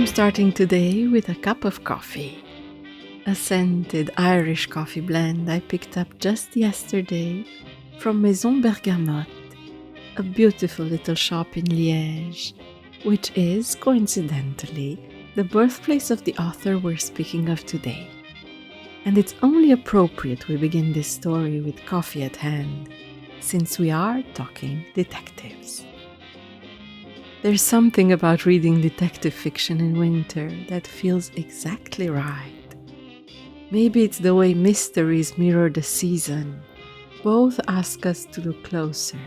I'm starting today with a cup of coffee. A scented Irish coffee blend I picked up just yesterday from Maison Bergamote, a beautiful little shop in Liège, which is, coincidentally, the birthplace of the author we're speaking of today. And it's only appropriate we begin this story with coffee at hand, since we are talking detectives. There's something about reading detective fiction in winter that feels exactly right. Maybe it's the way mysteries mirror the season. Both ask us to look closer,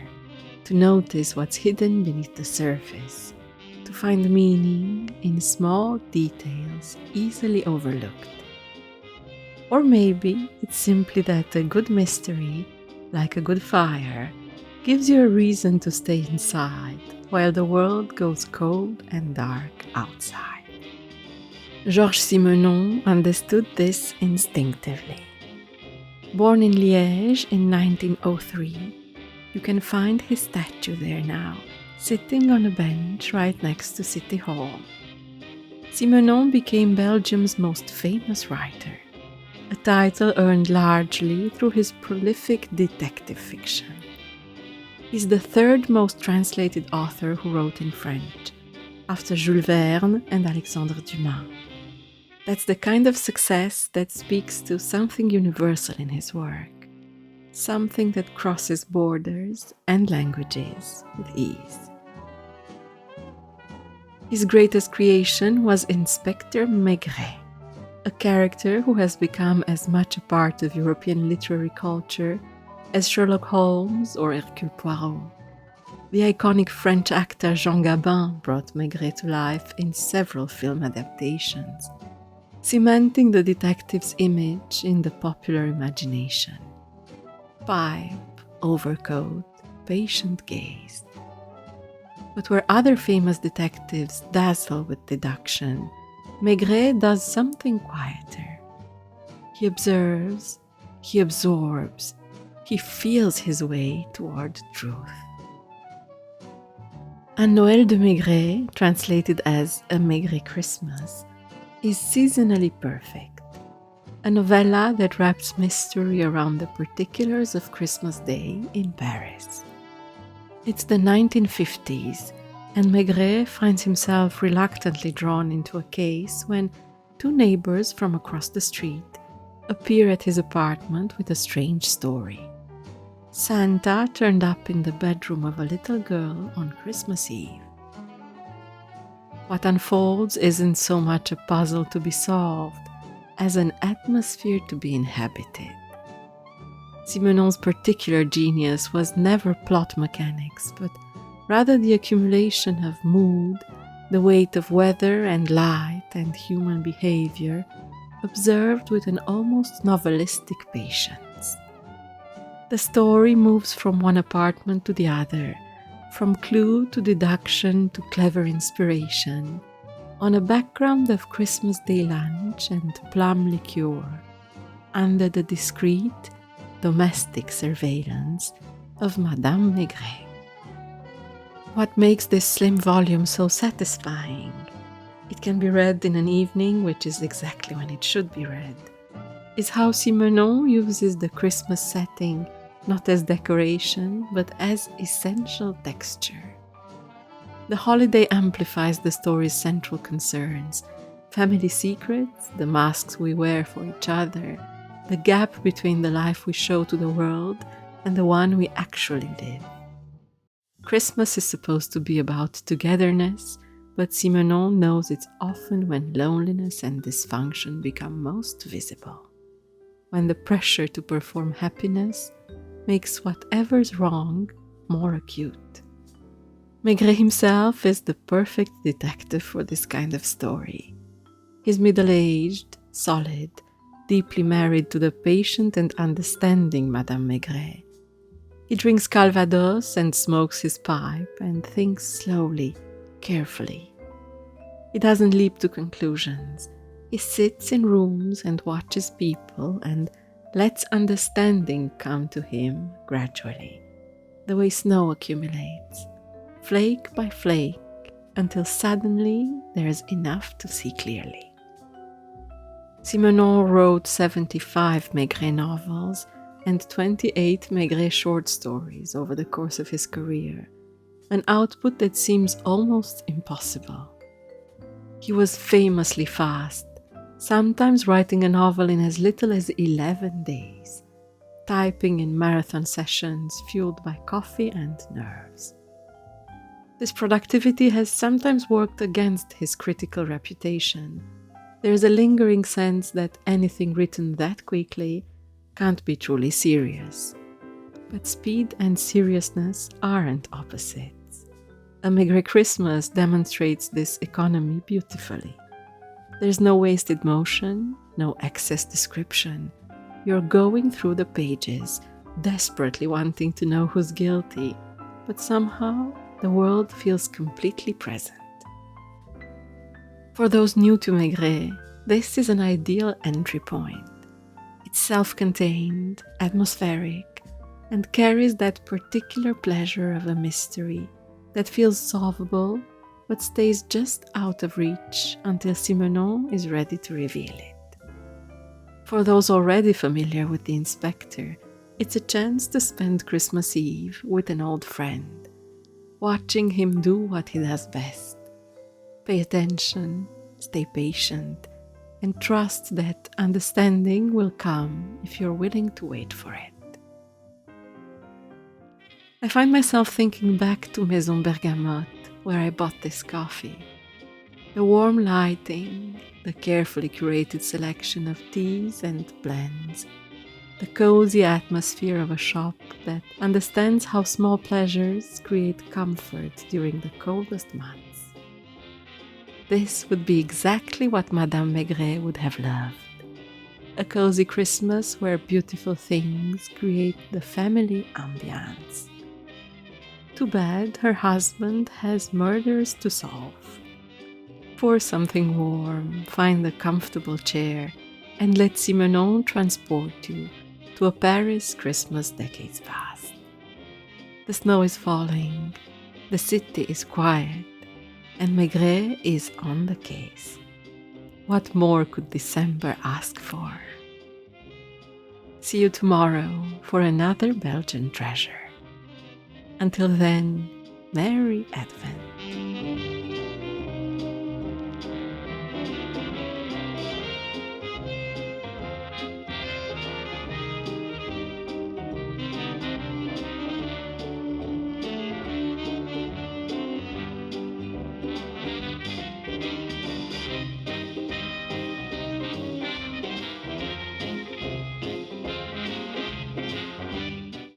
to notice what's hidden beneath the surface, to find meaning in small details easily overlooked. Or maybe it's simply that a good mystery, like a good fire, gives you a reason to stay inside while the world goes cold and dark outside. Georges Simenon understood this instinctively. Born in Liège in 1903, you can find his statue there now, sitting on a bench right next to City Hall. Simenon became Belgium's most famous writer, a title earned largely through his prolific detective fiction. He's the third most translated author who wrote in French, after Jules Verne and Alexandre Dumas. That's the kind of success that speaks to something universal in his work, something that crosses borders and languages with ease. His greatest creation was Inspector Maigret, a character who has become as much a part of European literary culture as Sherlock Holmes or Hercule Poirot. The iconic French actor Jean Gabin brought Maigret to life in several film adaptations, cementing the detective's image in the popular imagination. Pipe, overcoat, patient gaze. But where other famous detectives dazzle with deduction, Maigret does something quieter. He observes, he absorbs, he feels his way toward truth. Un Noël de Maigret, translated as A Maigret Christmas, is seasonally perfect. A novella that wraps mystery around the particulars of Christmas Day in Paris. It's the 1950s, and Maigret finds himself reluctantly drawn into a case when two neighbors from across the street appear at his apartment with a strange story. Santa turned up in the bedroom of a little girl on Christmas Eve. What unfolds isn't so much a puzzle to be solved as an atmosphere to be inhabited. Simenon's particular genius was never plot mechanics, but rather the accumulation of mood, the weight of weather and light and human behavior, observed with an almost novelistic patience. The story moves from one apartment to the other, from clue to deduction to clever inspiration, on a background of Christmas Day lunch and plum liqueur, under the discreet, domestic surveillance of Madame Maigret. What makes this slim volume so satisfying? It can be read in an evening, which is exactly when it should be read, is how Simenon uses the Christmas setting not as decoration, but as essential texture. The holiday amplifies the story's central concerns, family secrets, the masks we wear for each other, the gap between the life we show to the world and the one we actually live. Christmas is supposed to be about togetherness, but Simenon knows it's often when loneliness and dysfunction become most visible, when the pressure to perform happiness makes whatever's wrong more acute. Maigret himself is the perfect detective for this kind of story. He's middle-aged, solid, deeply married to the patient and understanding Madame Maigret. He drinks Calvados and smokes his pipe and thinks slowly, carefully. He doesn't leap to conclusions. He sits in rooms and watches people and lets understanding come to him gradually, the way snow accumulates, flake by flake, until suddenly there is enough to see clearly. Simenon wrote 75 Maigret novels and 28 Maigret short stories over the course of his career, an output that seems almost impossible. He was famously fast, sometimes writing a novel in as little as 11 days, typing in marathon sessions fueled by coffee and nerves. This productivity has sometimes worked against his critical reputation. There is a lingering sense that anything written that quickly can't be truly serious. But speed and seriousness aren't opposites. A Maigret Christmas demonstrates this economy beautifully. There's no wasted motion, no excess description. You're going through the pages, desperately wanting to know who's guilty, but somehow the world feels completely present. For those new to Maigret, this is an ideal entry point. It's self-contained, atmospheric, and carries that particular pleasure of a mystery that feels solvable but stays just out of reach until Simenon is ready to reveal it. For those already familiar with the inspector, it's a chance to spend Christmas Eve with an old friend, watching him do what he does best. Pay attention, stay patient, and trust that understanding will come if you're willing to wait for it. I find myself thinking back to Maison Bergamote, where I bought this coffee. The warm lighting, the carefully curated selection of teas and blends, the cozy atmosphere of a shop that understands how small pleasures create comfort during the coldest months. This would be exactly what Madame Maigret would have loved. A cozy Christmas where beautiful things create the family ambiance. Too bad her husband has murders to solve. Pour something warm, find a comfortable chair, and let Simenon transport you to a Paris Christmas decades past. The snow is falling, the city is quiet, and Maigret is on the case. What more could December ask for? See you tomorrow for another Belgian treasure. Until then, Merry Advent.